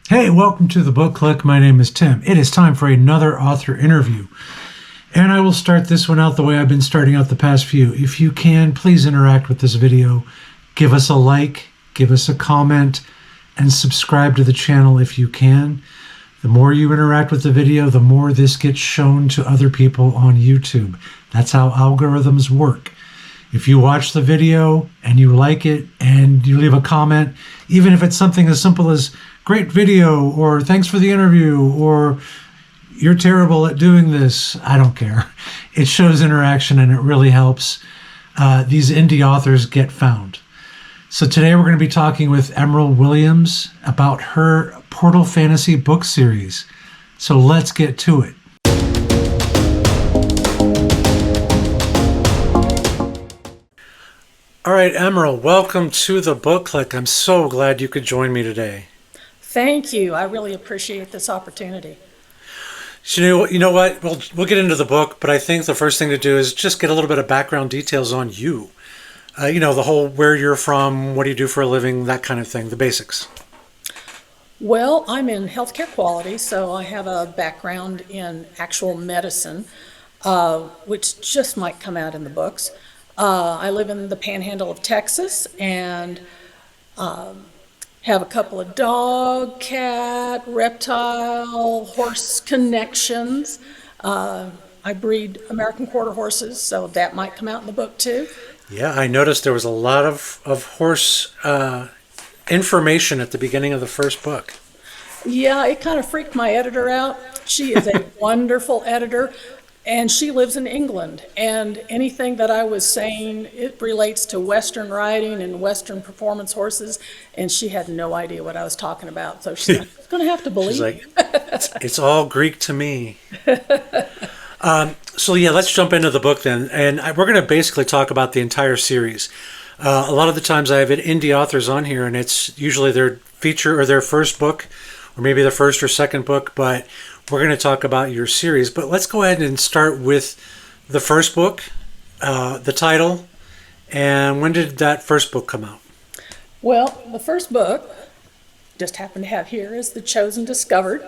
Hey, welcome to the Book Click. My name is Tim. It is time for another author interview. And I will start this one out the way I've been starting out the past few. If you can, please interact with this video. Give us a like, give us a comment, and subscribe to the channel if you can. The more you interact with the video, the more this gets shown to other people on YouTube. That's how algorithms work. If you watch the video and you like it and you leave a comment, even if it's something as simple as great video or thanks for the interview or you're terrible at doing this, I don't care. It shows interaction and it really helps these indie authors get found. So today we're going to be talking with Emeryl Williams about her Portal Fantasy book series. So let's get to it. All right, Emeryl, welcome to the Book Click. I'm so glad you could join me today. Thank you. I really appreciate this opportunity. So you know what? We'll get into the book, but I think the first thing to do is just get a little bit of background details on you. The whole where you're from, what do you do for a living, that kind of thing, the basics. Well, I'm in healthcare quality, so I have a background in actual medicine, which just might come out in the books. I live in the panhandle of Texas and have a couple of dog, cat, reptile, horse connections. I breed American quarter horses, so that might come out in the book too. Yeah, I noticed there was a lot of horse information at the beginning of the first book. Yeah, it kind of freaked my editor out. She is a wonderful editor, and she lives in England. And anything that I was saying, it relates to Western riding and Western performance horses, and she had no idea what I was talking about. So she's going to have to believe. She's like, it's all Greek to me. So yeah, let's jump into the book then. And we're going to basically talk about the entire series. A lot of the times I have indie authors on here, and it's usually their feature or their first book, or maybe their first or second book, but we're going to talk about your series. But let's go ahead and start with the first book, the title, and when did that first book come out? Well, the first book, just happen to have here, is The Chosen Discovered.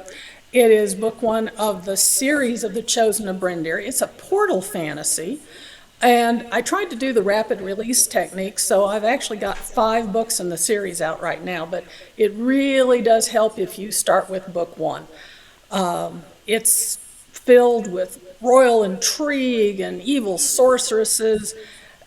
It is book one of the series of The Chosen of Bryndir. It's a portal fantasy, and I tried to do the rapid release technique, so I've actually got 5 books in the series out right now, but it really does help if you start with book one. It's filled with royal intrigue and evil sorceresses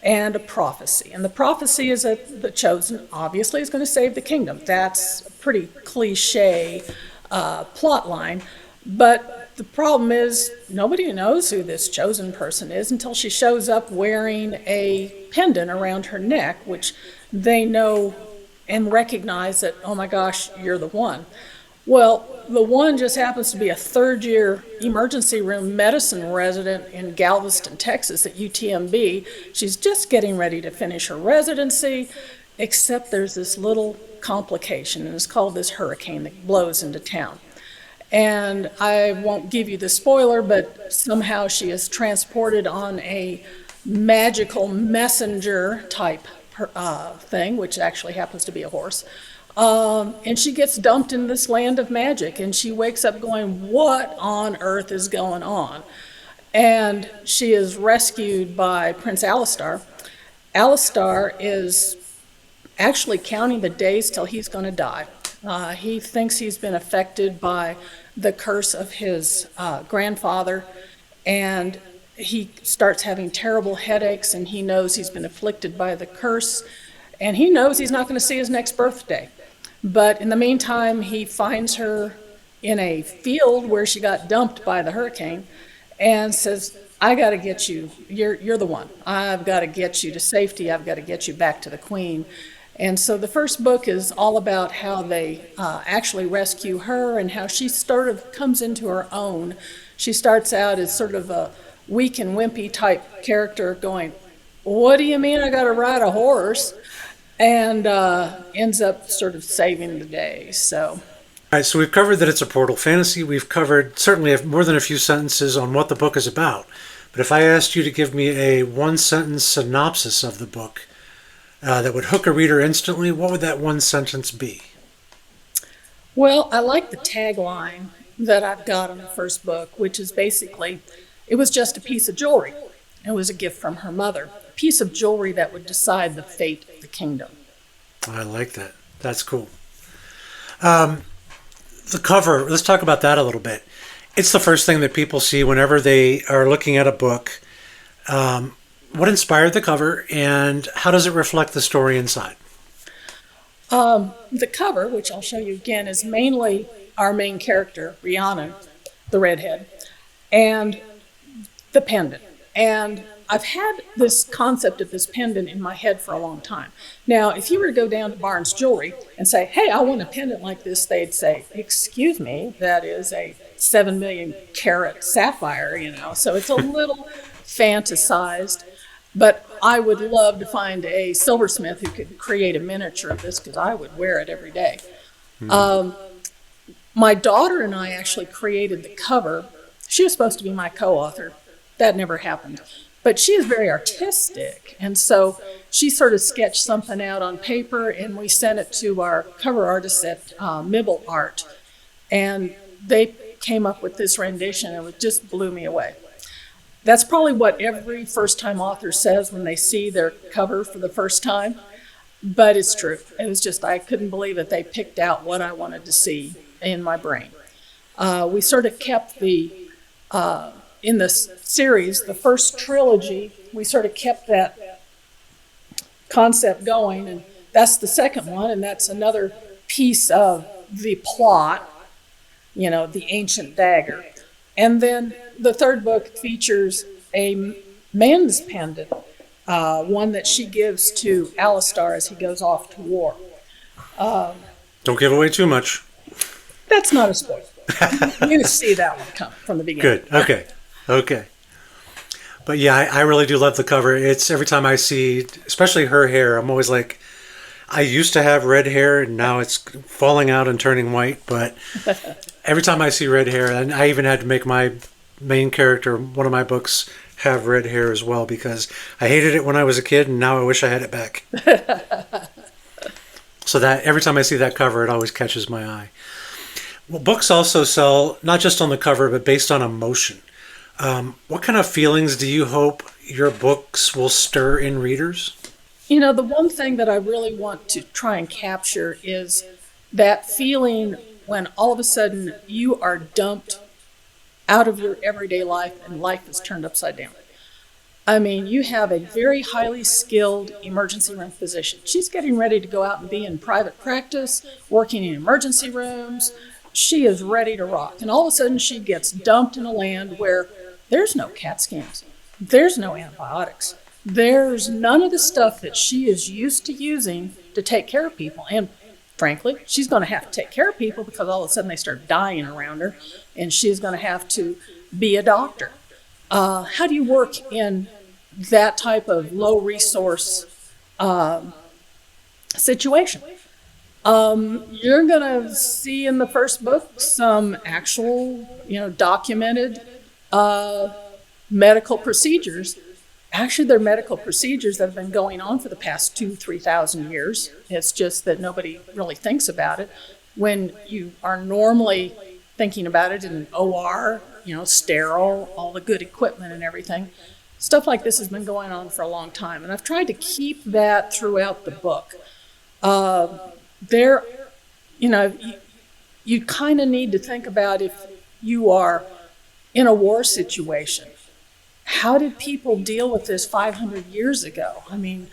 and a prophecy. And the prophecy is that the Chosen obviously is going to save the kingdom. That's a pretty cliche plot line, but the problem is nobody knows who this chosen person is until she shows up wearing a pendant around her neck, which they know and recognize that, oh my gosh, you're the one. Well, the one just happens to be a third-year emergency room medicine resident in Galveston, Texas at UTMB. She's just getting ready to finish her residency, except there's this little complication, and it's called this hurricane that blows into town. And I won't give you the spoiler, but somehow she is transported on a magical messenger type thing, which actually happens to be a horse. And she gets dumped in this land of magic, and she wakes up going, what on earth is going on? And she is rescued by Prince Alistar. Alistar is actually counting the days till he's going to die. He thinks he's been affected by the curse of his grandfather, and he starts having terrible headaches, and he knows he's been afflicted by the curse, and he knows he's not going to see his next birthday. But in the meantime, he finds her in a field where she got dumped by the hurricane and says, I got to get you. You're the one. I've got to get you to safety. I've got to get you back to the queen. And so the first book is all about how they actually rescue her and how she sort of comes into her own. She starts out as sort of a weak and wimpy type character going, what do you mean I got to ride a horse? And ends up sort of saving the day. So. All right, so we've covered that it's a portal fantasy. We've covered certainly more than a few sentences on what the book is about. But if I asked you to give me a one-sentence synopsis of the book that would hook a reader instantly, what would that one sentence be? Well, I like the tagline that I've got on the first book, which is basically, it was just a piece of jewelry. It was a gift from her mother, a piece of jewelry that would decide the fate of the kingdom. I like that. That's cool. The cover, let's talk about that a little bit. It's the first thing that people see whenever they are looking at a book. What inspired the cover, and how does it reflect the story inside? The cover, which I'll show you again, is mainly our main character, Rihanna, the redhead, and the pendant. And I've had this concept of this pendant in my head for a long time. Now, if you were to go down to Barnes Jewelry and say, hey, I want a pendant like this, they'd say, excuse me, that is a 7 million carat sapphire, so it's a little fantasized. But I would love to find a silversmith who could create a miniature of this, because I would wear it every day. My daughter and I actually created the cover. She was supposed to be my co-author. That never happened. But she is very artistic, and so she sort of sketched something out on paper, and we sent it to our cover artists at Mibble Art, and they came up with this rendition, and it just blew me away. That's probably what every first-time author says when they see their cover for the first time, but it's true. It was just, I couldn't believe it. They picked out what I wanted to see in my brain. We sort of kept in this series, the first trilogy, we sort of kept that concept going, and that's the second one, and that's another piece of the plot, the ancient dagger. And then the third book features a man's pendant, one that she gives to Alistar as he goes off to war. Don't give away too much. That's not a spoiler. You see that one come from the beginning. Good. Okay. But yeah, I really do love the cover. It's every time I see, especially her hair, I'm always like, I used to have red hair and now it's falling out and turning white. But every time I see red hair, and I even had to make my main character, one of my books, have red hair as well, because I hated it when I was a kid and now I wish I had it back. So that every time I see that cover, it always catches my eye. Well, books also sell not just on the cover, but based on emotion. What kind of feelings do you hope your books will stir in readers? The one thing that I really want to try and capture is that feeling when all of a sudden you are dumped out of your everyday life and life is turned upside down. I mean, you have a very highly skilled emergency room physician. She's getting ready to go out and be in private practice, working in emergency rooms. She is ready to rock. And all of a sudden she gets dumped in a land where there's no CAT scans. There's no antibiotics. There's none of the stuff that she is used to using to take care of people. And frankly, she's going to have to take care of people because all of a sudden they start dying around her, and she's going to have to be a doctor. How do you work in that type of low resource situation? You're going to see in the first book some actual, documented medical procedures. Actually, they're medical procedures that have been going on for the past 2,000-3,000 years. It's just that nobody really thinks about it. When you are normally thinking about it in an OR, sterile, all the good equipment and everything, stuff like this has been going on for a long time. And I've tried to keep that throughout the book. You kind of need to think about, if you are in a war situation, how did people deal with this 500 years ago? I mean,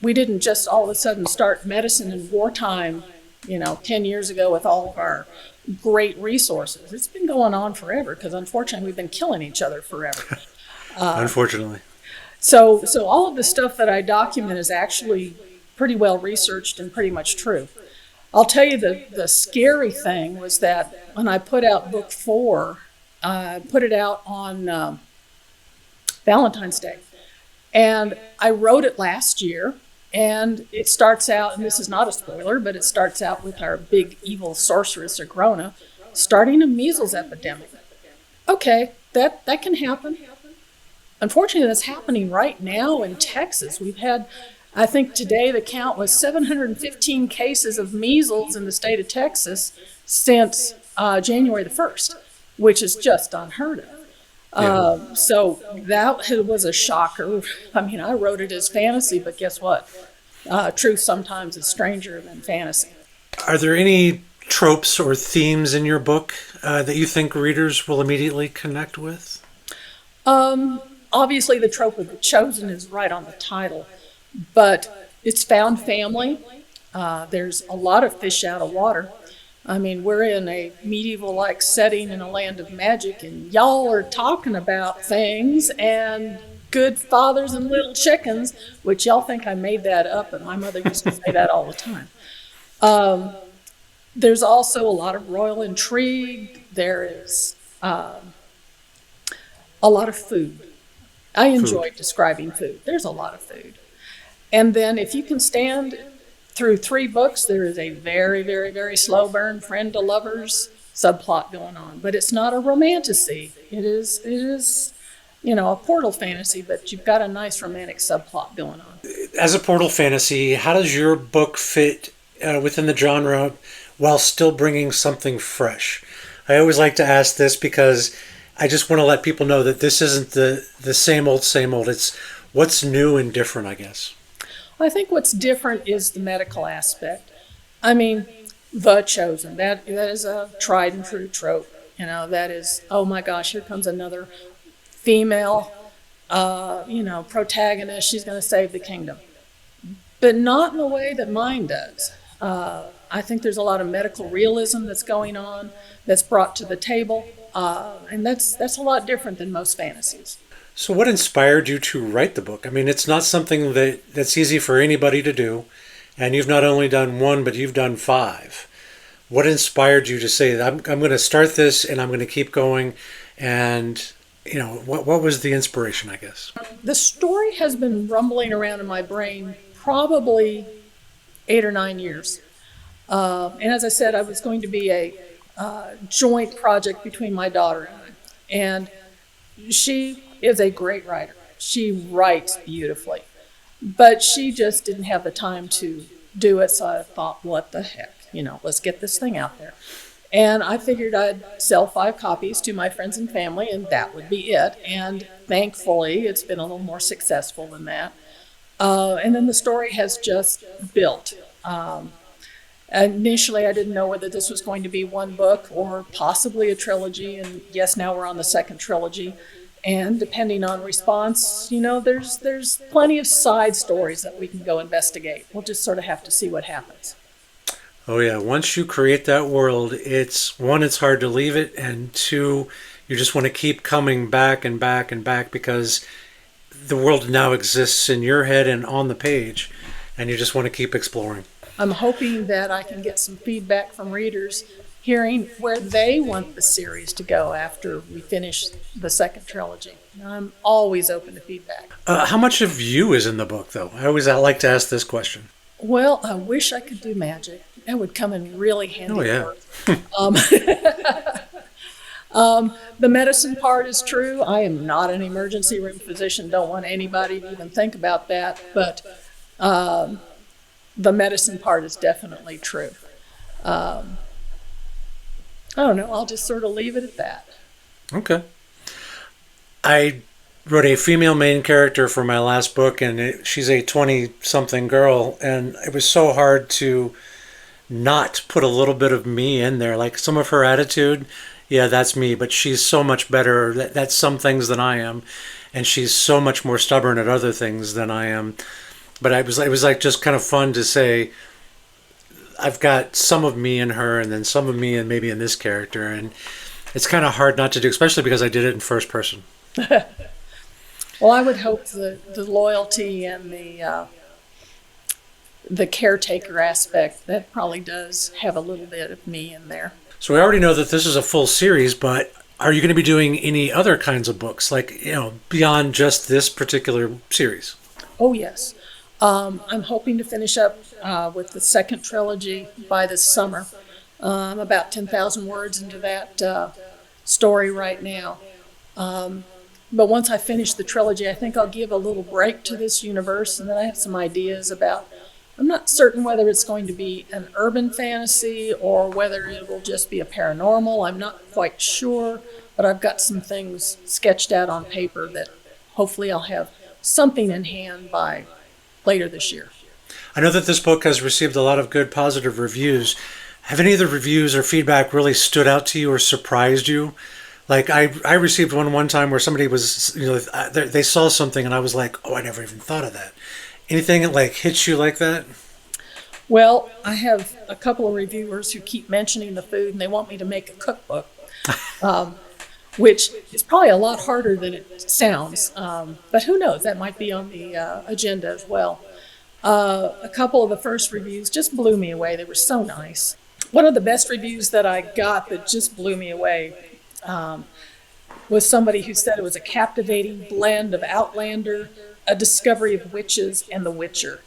we didn't just all of a sudden start medicine in wartime, 10 years ago with all of our great resources. It's been going on forever because unfortunately we've been killing each other forever. Unfortunately. So all of the stuff that I document is actually pretty well researched and pretty much true. I'll tell you the scary thing was that when I put out book 4, I put it out on Valentine's Day. And I wrote it last year, and it starts out, and this is not a spoiler, but it starts out with our big evil sorceress, Agrona, starting a measles epidemic. Okay, that can happen. Unfortunately, that's happening right now in Texas. We've had I think today the count was 715 cases of measles in the state of Texas since January the 1st, which is just unheard of. So that was a shocker. I mean, I wrote it as fantasy, but guess what? Truth sometimes is stranger than fantasy. Are there any tropes or themes in your book that you think readers will immediately connect with? Obviously, the trope of the chosen is right on the title, but it's found family. There's a lot of fish out of water. I mean, we're in a medieval-like setting in a land of magic, and y'all are talking about things and good fathers and little chickens, which y'all think I made that up, but my mother used to say that all the time. There's also a lot of royal intrigue. There is a lot of food. I enjoy describing food. There's a lot of food. And then if you can stand through 3 books, there is a very, very, very slow burn friend to lovers subplot going on. But it's not a romantasy. It is, a portal fantasy, but you've got a nice romantic subplot going on. As a portal fantasy, how does your book fit within the genre while still bringing something fresh? I always like to ask this because I just want to let people know that this isn't the same old, same old. It's what's new and different, I guess. I think what's different is the medical aspect. I mean, the chosen, that is a tried and true trope. That is, oh my gosh, here comes another female, protagonist. She's going to save the kingdom. But not in the way that mine does. I think there's a lot of medical realism that's going on, that's brought to the table. And that's a lot different than most fantasies. So what inspired you to write the book? I mean, it's not something that's easy for anybody to do. And you've not only done 1, but you've done 5. What inspired you to say that I'm going to start this and I'm going to keep going? And, what was the inspiration, I guess? The story has been rumbling around in my brain probably 8 or 9 years. And as I said, I was going to be a joint project between my daughter and I. And she is a great writer. She writes beautifully, but she just didn't have the time to do it. So I thought, what the heck, let's get this thing out there. And I figured I'd sell 5 copies to my friends and family, and that would be it. And thankfully, it's been a little more successful than that. And then the story has just built. Initially, I didn't know whether this was going to be 1 book or possibly a trilogy. And yes, now we're on the 2nd trilogy. And depending on response, there's plenty of side stories that we can go investigate. We'll just sort of have to see what happens. Oh yeah, once you create that world, it's 1, it's hard to leave it, and 2, you just want to keep coming back and back and back because the world now exists in your head and on the page, and you just want to keep exploring. I'm hoping that I can get some feedback from readers hearing where they want the series to go after we finish the 2nd trilogy. I'm always open to feedback. How much of you is in the book, though? I like to ask this question. Well, I wish I could do magic. That would come in really handy. Oh, yeah. The medicine part is true. I am not an emergency room physician. Don't want anybody to even think about that. But the medicine part is definitely true. I don't know. I'll just sort of leave it at that. Okay. I wrote a female main character for my last book, and she's a 20-something girl, and it was so hard to not put a little bit of me in there. Like some of her attitude, yeah, that's me, but she's so much better at some things than I am, and she's so much more stubborn at other things than I am. But it was like just kind of fun to say, I've got some of me in her and then some of me and maybe in this character, and it's kind of hard not to do, especially because I did it in first person. Well, I would hope the loyalty and the caretaker aspect, that probably does have a little bit of me in there. So we already know that this is a full series, but are you going to be doing any other kinds of books, like, beyond just this particular series? Oh, yes. I'm hoping to finish up with the 2nd trilogy by this summer. I'm about 10,000 words into that story right now. But once I finish the trilogy, I think I'll give a little break to this universe, and then I have some ideas about. I'm not certain whether it's going to be an urban fantasy or whether it will just be a paranormal. I'm not quite sure, but I've got some things sketched out on paper that hopefully I'll have something in hand by later this year. I know that this book has received a lot of good positive reviews. Have any of the reviews or feedback really stood out to you or surprised you? Like I received one time where somebody was, they saw something and I was like, oh, I never even thought of that. Anything that like hits you like that? Well, I have a couple of reviewers who keep mentioning the food and they want me to make a cookbook, which is probably a lot harder than it sounds. But who knows? That might be on the agenda as well. A couple of the first reviews just blew me away. They were so nice. One of the best reviews that I got that just blew me away was somebody who said it was a captivating blend of Outlander, A Discovery of Witches, and The Witcher.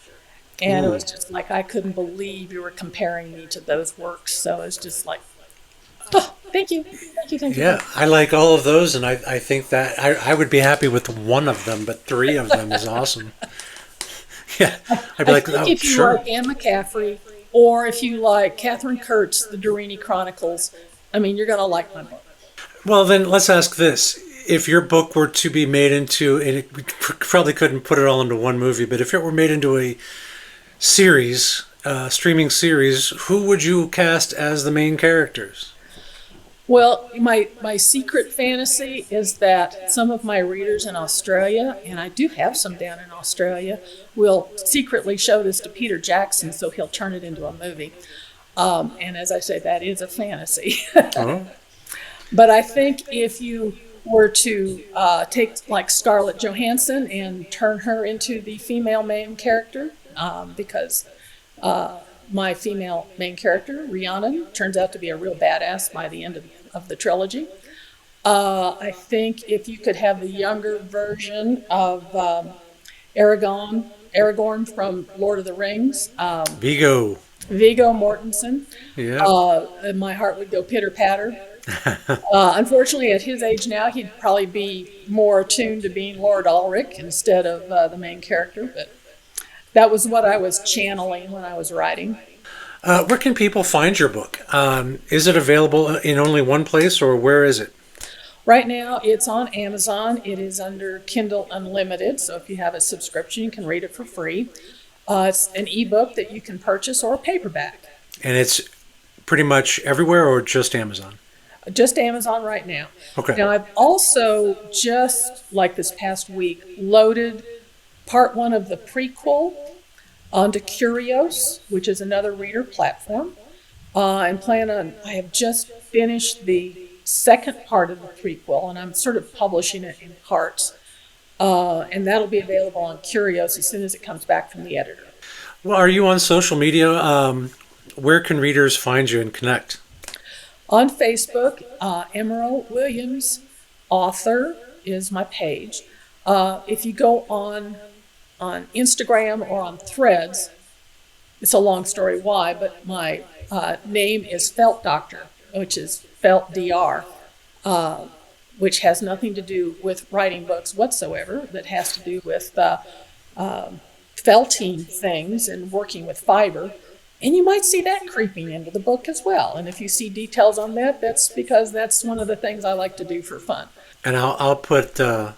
And it was just like, I couldn't believe you were comparing me to those works. So it's just like, oh, thank you. Yeah, I like all of those, and I think that I would be happy with one of them, but 3 of them is awesome. Yeah, I'd be like, oh, if you sure. like Anne McCaffrey, or if you like Catherine Kurtz, The Doreen Chronicles, I mean, you're going to like my book. Well, then let's ask this. If your book were to be made into, and we probably couldn't put it all into one movie, but if it were made into a series, streaming series, who would you cast as the main characters? Well, my secret fantasy is that some of my readers in Australia, and I do have some down in Australia, will secretly show this to Peter Jackson so he'll turn it into a movie. And as I say, that is a fantasy. Oh. But I think if you were to take like Scarlett Johansson and turn her into the female main character, because my female main character, Rhiannon, turns out to be a real badass by the end of the trilogy. I think if you could have the younger version of Aragorn from Lord of the Rings. Viggo Mortensen. Yeah. My heart would go pitter-patter. Unfortunately, at his age now, he'd probably be more attuned to being Lord Ulrich instead of the main character. But that was what I was channeling when I was writing. Where can people find your book? Is it available in only one place, or where is it? Right now, it's on Amazon. It is under Kindle Unlimited, so if you have a subscription, you can read it for free. It's an ebook that you can purchase or a paperback. And it's pretty much everywhere, or just Amazon? Just Amazon right now. Okay. Now, I've also just, like this past week, loaded part 1 of the prequel onto Curios, which is another reader platform, and I have just finished the second part of the prequel, and I'm sort of publishing it in parts, and that'll be available on Curios as soon as it comes back from the editor. Well, are you on social media? Where can readers find you and connect? On Facebook, Emeryl Williams, author, is my page. If you go on Instagram or on Threads, it's a long story why, but my name is Felt Doctor, which is Felt DR, which has nothing to do with writing books whatsoever. That has to do with felting things and working with fiber. And you might see that creeping into the book as well. And if you see details on that, that's because that's one of the things I like to do for fun. And I'll put the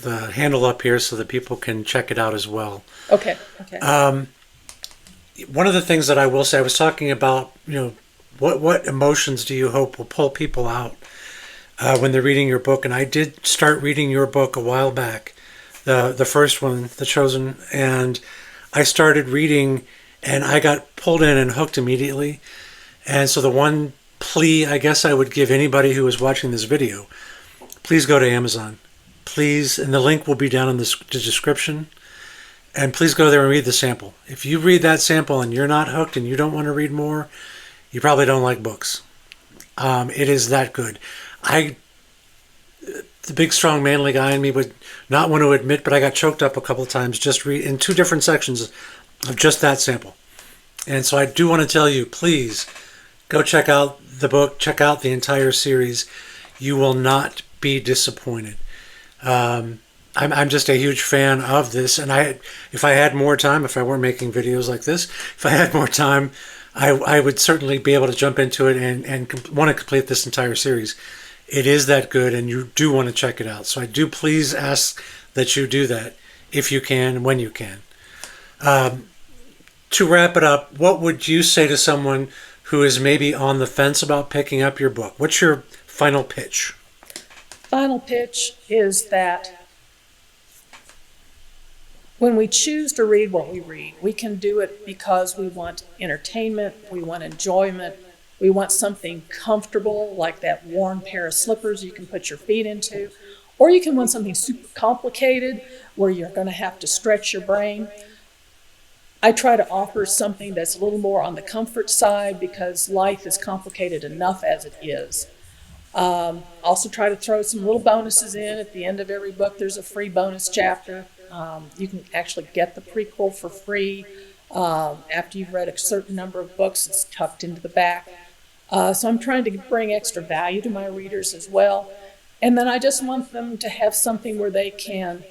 handle up here so that people can check it out as well. Okay. One of the things that I will say, I was talking about, what emotions do you hope will pull people out when they're reading your book? And I did start reading your book a while back, the first one, The Chosen, and I started reading and I got pulled in and hooked immediately. And so the one plea I guess I would give anybody who is watching this video, please go to Amazon. Please, and the link will be down in the description. And please go there and read the sample. If you read that sample and you're not hooked and you don't want to read more, you probably don't like books. It is that good. The big, strong, manly guy in me would not want to admit, but I got choked up a couple of times just in 2 different sections of just that sample. And so I do want to tell you, please go check out the book, check out the entire series. You will not be disappointed. I'm just a huge fan of this, and if I had more time, if I weren't making videos like this, if I had more time, I would certainly be able to jump into it and want to complete this entire series. It is that good, and you do want to check it out. So I do please ask that you do that if you can, when you can. To wrap it up, what would you say to someone who is maybe on the fence about picking up your book? What's your final pitch? Final pitch is that when we choose to read what we read, we can do it because we want entertainment, we want enjoyment, we want something comfortable, like that worn pair of slippers you can put your feet into, or you can want something super complicated where you're going to have to stretch your brain. I try to offer something that's a little more on the comfort side because life is complicated enough as it is. Also try to throw some little bonuses in. At the end of every book, there's a free bonus chapter. You can actually get the prequel for free. After you've read a certain number of books, it's tucked into the back. So I'm trying to bring extra value to my readers as well. And then I just want them to have something where they can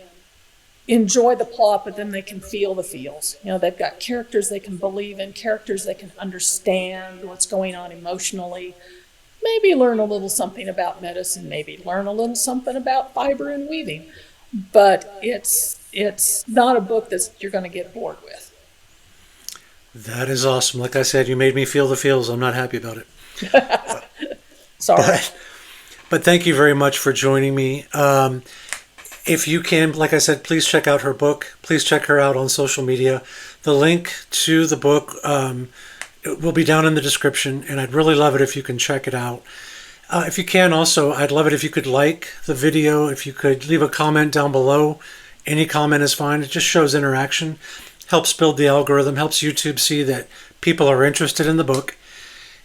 enjoy the plot, but then they can feel the feels. You know, they've got characters they can believe in, characters they can understand what's going on emotionally, maybe learn a little something about medicine, maybe learn a little something about fiber and weaving. But it's not a book that you're going to get bored with. That is awesome. Like I said, you made me feel the feels. I'm not happy about it. Sorry. But thank you very much for joining me. If you can, like I said, please check out her book. Please check her out on social media. The link to the book it will be down in the description, and I'd really love it if you can check it out. If you can also, I'd love it if you could like the video, if you could leave a comment down below. Any comment is fine. It just shows interaction, helps build the algorithm, helps YouTube see that people are interested in the book,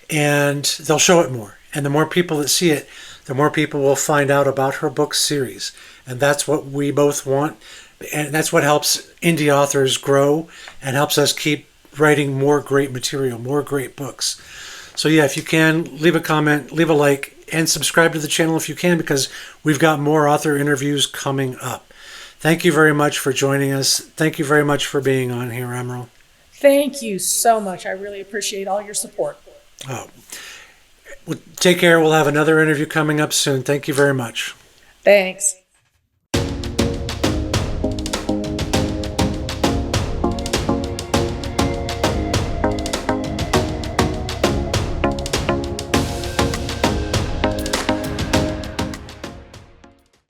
and they'll show it more. And the more people that see it, the more people will find out about her book series. And that's what we both want. And that's what helps indie authors grow and helps us keep writing more great material, more great books. So yeah, if you can, leave a comment, leave a like, and subscribe to the channel if you can, because we've got more author interviews coming up. Thank you very much for joining us. Thank you very much for being on here, Emeryl. Thank you so much. I really appreciate all your support. Oh, well, take care. We'll have another interview coming up soon. Thank you very much. Thanks.